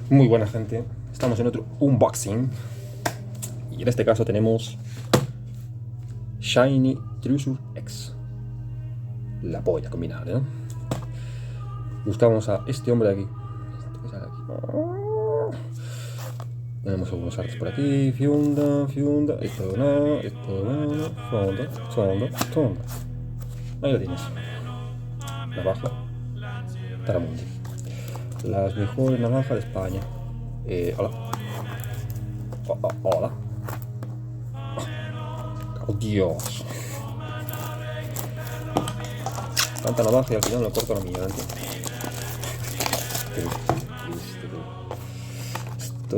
Muy buena, gente. Estamos en otro unboxing. Y en este caso tenemos Shiny Treasure X. La polla combinada, ¿no? Buscamos a este hombre de aquí. Tenemos algunos artes por aquí. Fiunda. Esto no. Fonda. Ahí lo tienes. Navaja. Taramundi. Las mejores navajas de España. Hola. Hola. Oh, Dios. Tanta navaja y al final lo corto la mía, ¿no? Esto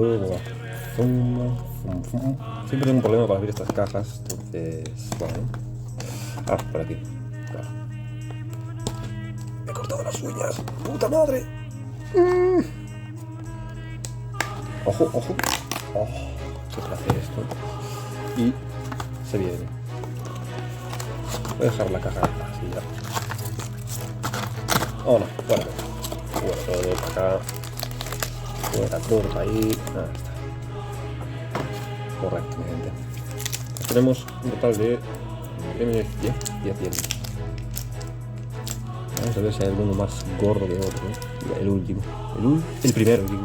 siempre tengo un problema para abrir estas cajas. Entonces, bueno. Por aquí. Claro. Me he cortado las uñas. ¡Puta madre! Ojo. Oh, qué placer esto. Y se viene. Voy a dejar la caja así ya. Oh no, fuera todo para acá. Fuera todo para ahí. Ahí está. Correcto, mi gente. Tenemos un total de 10 tienes. Vamos a ver si hay alguno más gordo que otro, ¿eh? El último. El primero, digo.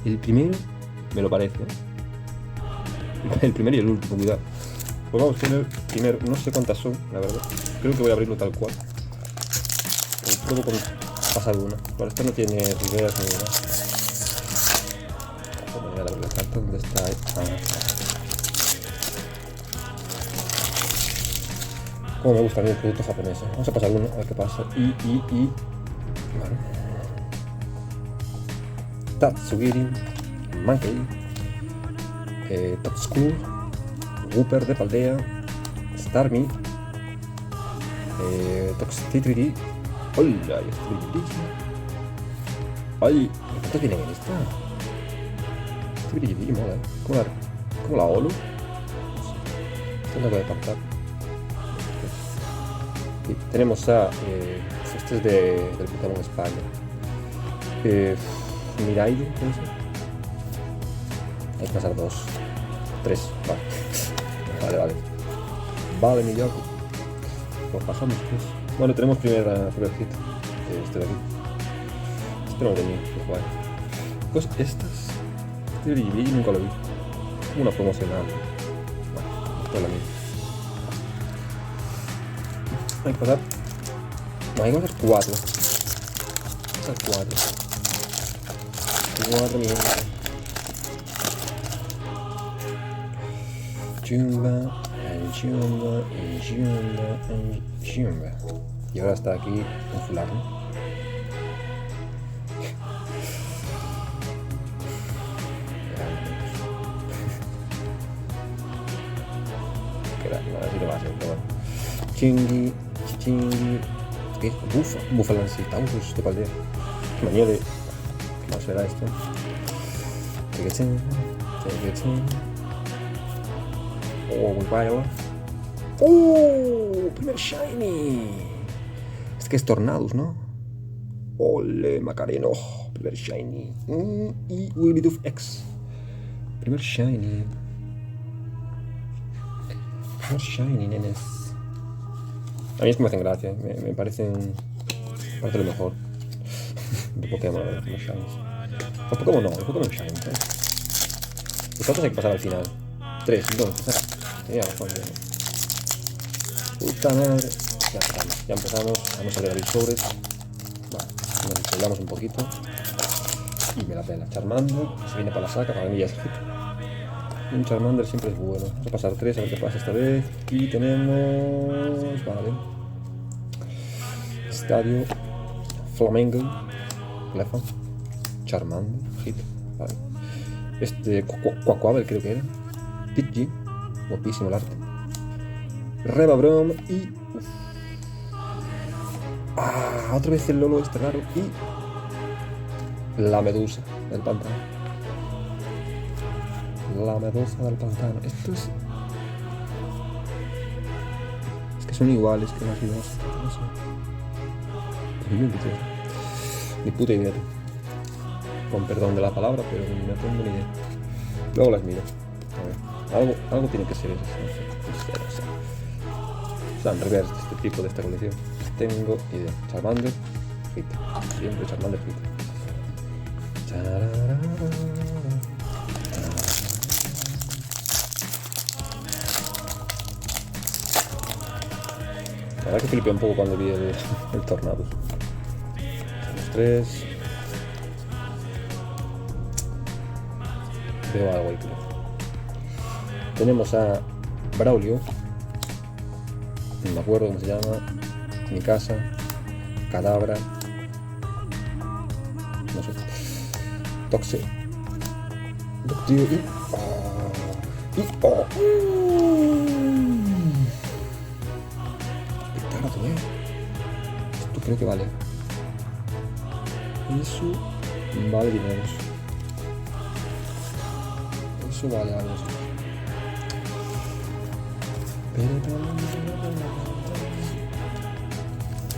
El primero me lo parece. El primero y el último, cuidado. Pues vamos con el primero. No sé cuántas son, la verdad. Creo que voy a abrirlo tal cual. Pruebo con pasar una. Claro, esto no tiene riberas ni nada. Voy a abrir la carta. ¿Dónde está ahí? Como me gusta a mí el producto japonés. Vamos a pasar uno, a ver qué pasa. Vale. Tatsugiri, Mankey, Totschool, Wooper de Paldea, Starmie, Toxtricity. ¡Hola! ¡Ay! ¿Cuántos vienen en esta? Este brilli mola, ¿eh? ¿Cómo la Olu? Esto es lo que voy a apartar. Sí, tenemos a... este es del Pokémon España. Miraide, ¿puede ser? Hay que pasar 2. 3, vale. Vale, mi Yaku. Pues pasamos, pues. Bueno, tenemos primer hit. Este de aquí. Este no lo tenía, pues vale. Pues estas. Este brilli nunca lo vi. Una promocional. Bueno, esto es la mía. Hay que pasar. No, hay que pasar 4. Pasar 4. 4 minutos. Jumba. Y ahora está aquí un fulano. No, así lo va a hacer, pero bueno. Chingui. ¿Qué? Bufalancitaurus de Paldea. Qué manía de... ¿Qué más será esto? Oh, muy guay ahora. ¡Oh! ¡Primer Shiny! Este que es Tornadus, ¿no? ¡Ole, Macareno! Primer Shiny. Y Wigglytuff X. Primer Shiny, nenes. A mí es que me hacen gracia. Me parecen... Parece lo mejor. De Pokémon, los Shinies. Los Pokémon no, los Pokémon Shiny, ¿sabes? Los otros hay que pasar al final. 3, 2, ¿sabes? Ya, puta madre. Ya empezamos. Vamos a leer los sobres. Vale, nos enrollamos un poquito. Y me la pela. Charmander. Se viene para la saca. Para mí ya es hit. Un Charmander siempre es bueno. Vamos a pasar 3 a ver qué pasa esta vez. Y tenemos... Vale. Estadio. Flamengo. Cleffa. Charmander. Hit. Vale. Este... Quaquavel creo que era. Pidgey. Guapísimo el arte. Rebabrom y... otra vez el Lolo este raro. Y... La medusa del pantano. Esto es... Es que son iguales que las ideas. No sé. Ni puta idea. con perdón de la palabra, pero no tengo ni idea. Luego las miro. A ver, algo tiene que ser eso, no sé. O sea, en revés de este tipo de esta colección. Tengo idea. Charmander, frita. Siempre Charmander, frita. La verdad que flipé un poco cuando vi el tornado. Los 3. Veo algo ahí, creo. Tenemos a Braulio. No me acuerdo cómo se llama. Mi casa. Cadabra. No sé. Toxe. Doctio y... Esto creo que vale. Eso vale dinero. Eso vale algo así.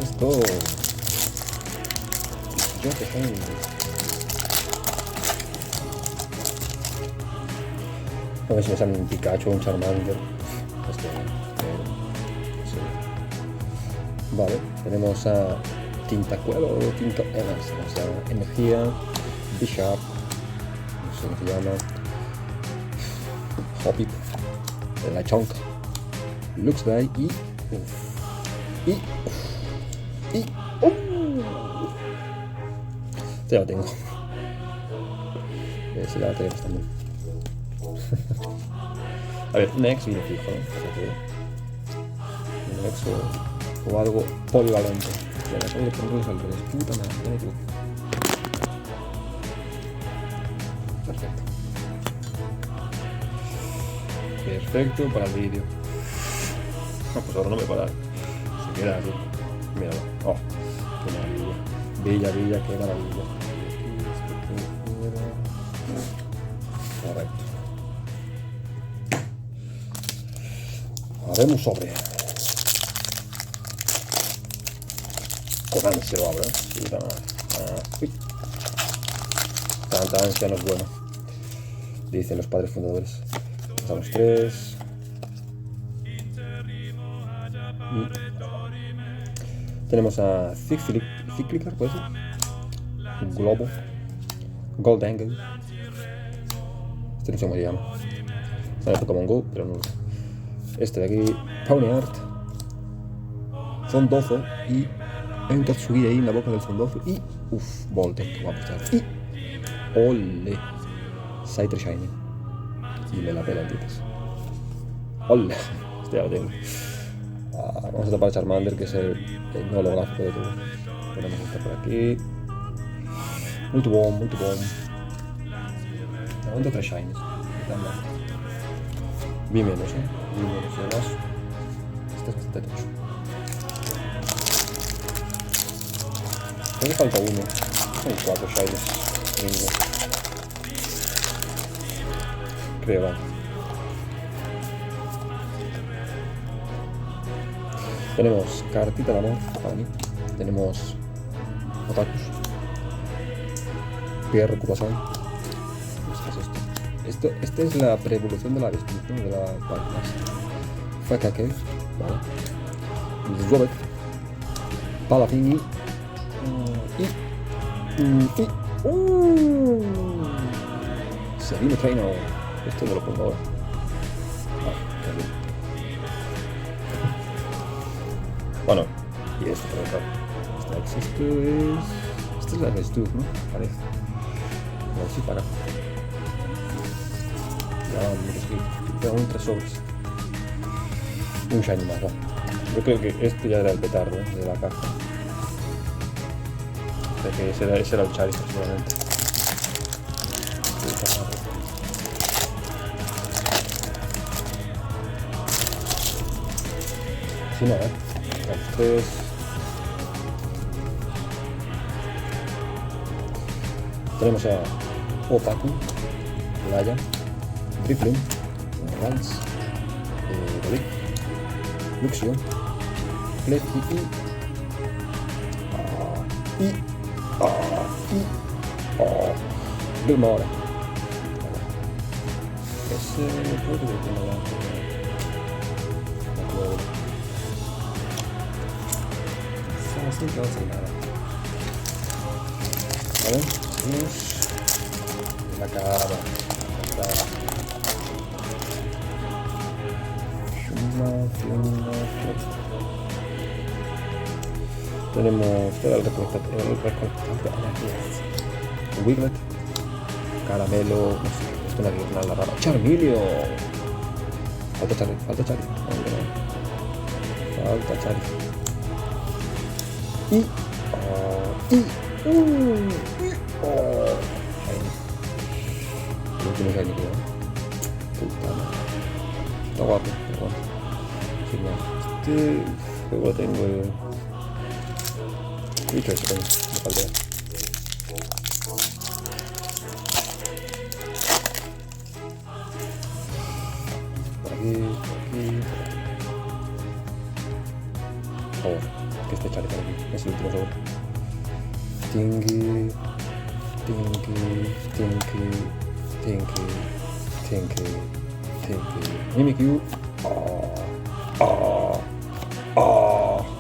Esto... Yo que están... A ver si me sale un Pikachu o un Charmander. Vale, tenemos a Tintacuelo o Tinto... se llama Energía, Bishop, no sé cómo se llama, Hoppip, Lechonk, Luxray y... Ya la tengo. Si la tenemos también. A ver, un ex viene fijo, ¿no? Un ex o algo polivalente. Ya la tengo que ponerlos al revés. Puta madre, ya me equivoqué. Perfecto. Perfecto para el vídeo. No, pues ahora no me para. Se queda así. Míralo. Oh, qué maravilla. Bella, qué maravilla. Correcto. Haremos sobre. Con ansia lo abro, sí, uy. Tanta ansia no es bueno, dicen los padres fundadores. Pasamos 3. Tenemos a Cyclicar, puede ser. Globo. Gold Angle. Este no sé cómo se llama. Está en el Pokémon Go, pero no lo sé. Este de aquí, Pawniard. Zondozo y hay un Tatsugiri ahí en la boca del Zondozo y... Voltec, guapo chaval. Y... ¡Ole! Scyther Shiny. Y me la pela el titas. ¡Ole! Este ya lo tengo. Vamos a tapar a Charmander, que es el no holográfico de todo. Ponemos esta por aquí. Multibomb. Aguanta 3 Shinies. Vi menos, además. Este es bastante tocho. Creo que falta uno. Son 4 Shinies. Mínimo. Creo, vale. Tenemos cartita de amor para mí. Tenemos Otakus. Pierre Kurosan. Esta es la pre-evolución de la avestruz, ¿no? De la Parkmas. Fakake, vale. Zobek. Palafini. Serino Trainer. Esto me lo pongo ahora. Vale, también. Bueno, y esto por acá. Esta es la avestruz, ¿no? Parece. A ver si para. Ya un 3 sobres. Un shiny más, va. Yo creo que este ya era el petardo, ¿eh? De la caja. O sea que ese era el Charizard seguramente. Sí, no, Entonces... Tenemos a Otaku, Laya, Drifloon, Rans, Dolic, Luxio, Fleti Vilma ahora. Ese creo que tiene la cueva. Así que vamos a ir nada. Vale, seguimos. La cava. Tenemos todo el recolectante de energías. Wiglet, Caramelo, no sé, esto no es nada raro. Charmeleon. Falta Charlie. Falta Charlie. El último Shiny, tío. Puta madre. Está guapo, pero bueno. Genial. Luego lo tengo. Dicho eso, coño. Me falta. Por aquí. Por favor, que esté Charlie por aquí. Es el último seguro. Tinky. Mimikyu.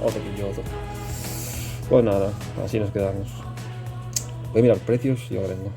Otro pilloto. Pues nada, así nos quedamos. Voy a mirar precios y ahora vengo.